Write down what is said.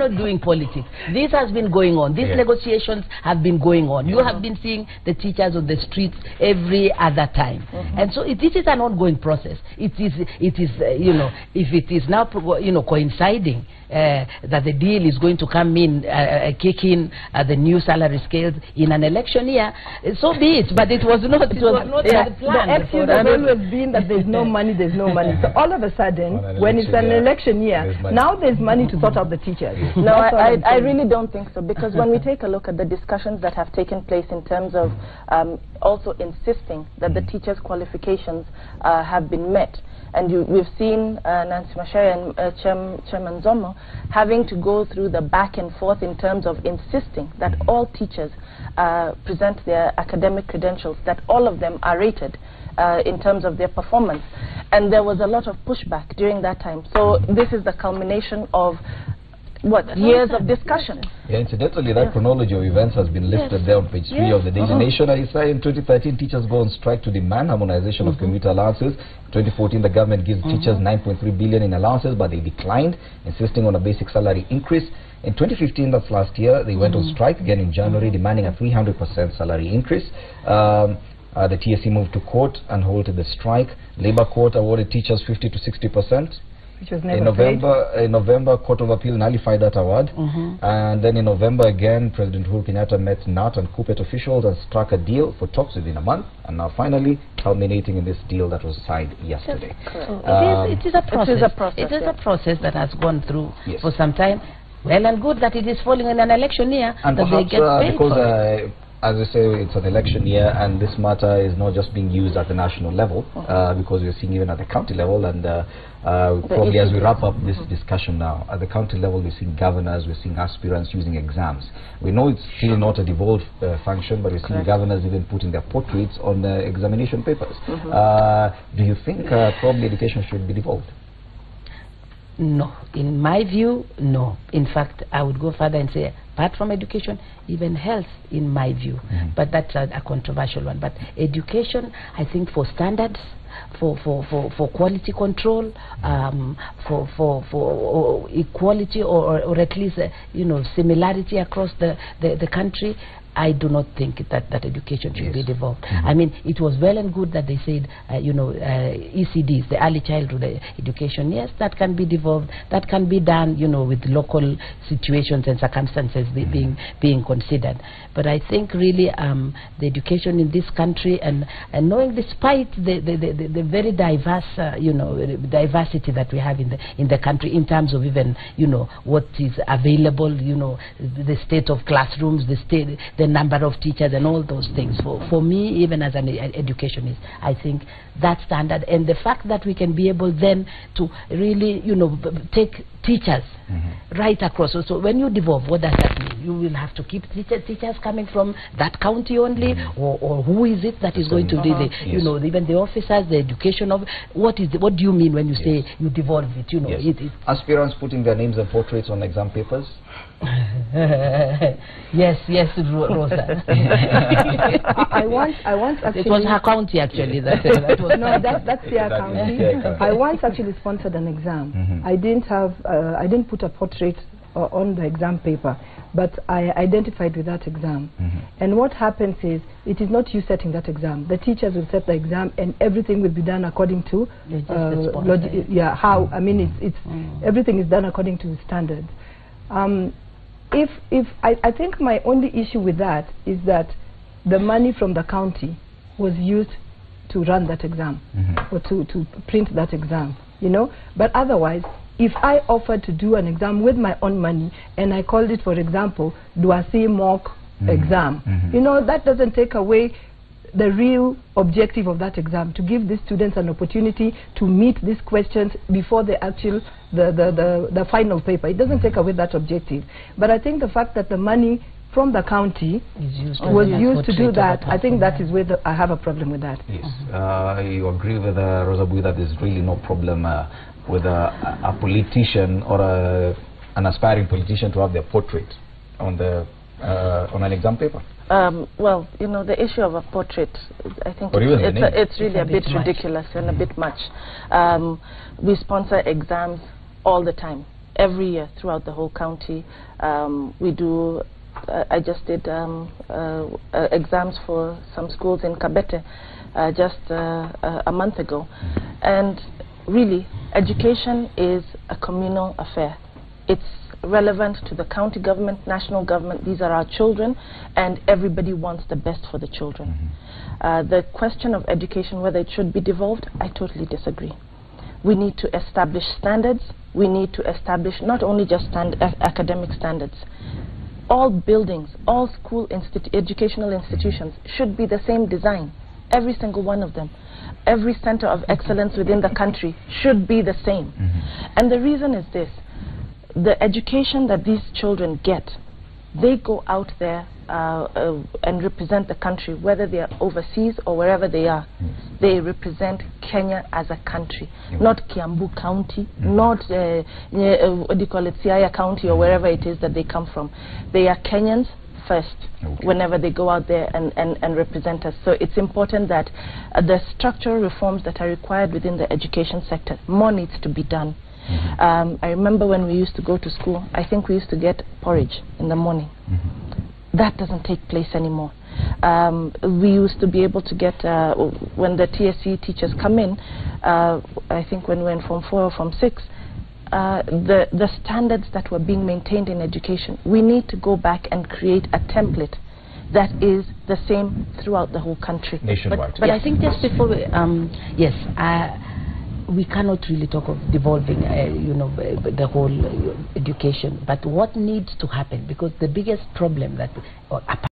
not doing politics. This has been going on. These negotiations have been going on. You have been seeing the teachers on the streets every other time. And so this is an ongoing process. It is you know, if it is now, you know, coinciding that the deal is going to come in, kick in the new salary scales in an election year, so be it. But it was not. It was not the plan. The excuse has always been that there's no money. There's no money. So all of a sudden, when it's an election year, now there's money to sort out the teachers. No, I really don't think so, because when we take a look at the discussions that have taken place in terms of also insisting that the teachers' qualifications have been met, and we've seen Nancy Macharia and Chairman Zomo having to go through the back and forth in terms of insisting that all teachers present their academic credentials, that all of them are rated in terms of their performance. And there was a lot of pushback during that time. So this is the culmination of years of discussion. Yeah, incidentally, that chronology of events has been listed there on page 3 of the Daily Nation. I say in 2013, teachers go on strike to demand harmonization of commuter allowances. In 2014, the government gives teachers 9.3 billion in allowances, but they declined, insisting on a basic salary increase. In 2015, that's last year, they went on strike again in January, demanding a 300% salary increase. The TSC moved to court and halted the strike. Labour Court awarded teachers 50 to 60%. Which was never in November, Court of Appeal nullified that award. And then in November again, President Uhuru Kenyatta met NAT and KUPPET officials and struck a deal for talks within a month, and now finally culminating in this deal that was signed yesterday. It is a process. It is a process that has gone through for some time. Well and good that it is falling in an election year, and that perhaps they get paid for it. As I say, it's an election year, and this matter is not just being used at the national level, because we're seeing even at the county level, and probably as we wrap up this discussion now, at the county level we're seeing governors, we're seeing aspirants using exams. We know it's still not a devolved function, but we're seeing governors even putting their portraits on examination papers. Do you think probably education should be devolved? No, in my view, no. In fact, I would go further and say, apart from education, even health, in my view. But that's a controversial one. But education, I think, for standards, for quality control, for equality, or at least you know, similarity across the country, I do not think that education should be devolved. I mean, it was well and good that they said, you know, ECDs, the early childhood education, yes, that can be devolved, that can be done, you know, with local situations and circumstances being considered. But I think really the education in this country, and knowing despite the very diverse, you know, diversity that we have in the country in terms of even, you know, what is available, you know, the state of classrooms, the number of teachers and all those things. For me, even as an educationist, I think that standard, and the fact that we can be able then to really, you know, take teachers right across. So when you devolve, what does that mean? You will have to keep teachers coming from that county only, or who is it that is going to really, you know, even the officers, the education of what do you mean when you say you devolve it? You know, aspirants putting their names and portraits on exam papers. yes, Rosa. I once actually. It was her county actually. That was no, that's their county. I once actually sponsored an exam. I didn't put a portrait on the exam paper, but I identified with that exam. And what happens is, it is not you setting that exam. The teachers will set the exam, and everything will be done according to how. I mean, it's everything is done according to standards. I think my only issue with that is that the money from the county was used to run that exam, or to print that exam, you know. But otherwise, if I offered to do an exam with my own money, and I called it, for example, Duasi mock exam, you know, that doesn't take away the real objective of that exam, to give these students an opportunity to meet these questions before the actual, the final paper. It doesn't take away that objective. But I think the fact that the money from the county was used to do that, I think that is where I have a problem with that. Yes. You agree with Rosa Bui that there's really no problem with a politician or an aspiring politician to have their portrait on an exam paper? Well, you know, the issue of a portrait, I think it's really a bit ridiculous and a bit much. We sponsor exams all the time. every year throughout the whole county. We do, I just did exams for some schools in Kabete just a month ago. And really, education is a communal affair. It's relevant to the county government, national government. These are our children, and everybody wants the best for the children. The question of education, whether it should be devolved, I totally disagree. We need to establish standards. We need to establish not only just academic standards. All buildings, all school educational institutions should be the same design. Every single one of them. Every center of excellence within the country should be the same. And the reason is this. The education that these children get, they go out there and represent the country, whether they are overseas or wherever they are. They represent Kenya as a country, not Kiambu County, not what do you call it, Siaya County or wherever it is that they come from. They are Kenyans first whenever they go out there and represent us. So it's important that the structural reforms that are required within the education sector, more needs to be done. I remember when we used to go to school, I think we used to get porridge in the morning. That doesn't take place anymore. We used to be able to get, when the TSC teachers come in, I think when we went from 4 or from 6, the standards that were being maintained in education, we need to go back and create a template that is the same throughout the whole country. Nationwide. But I think just before we, we cannot really talk of devolving, the whole education. But what needs to happen? Because the biggest problem that,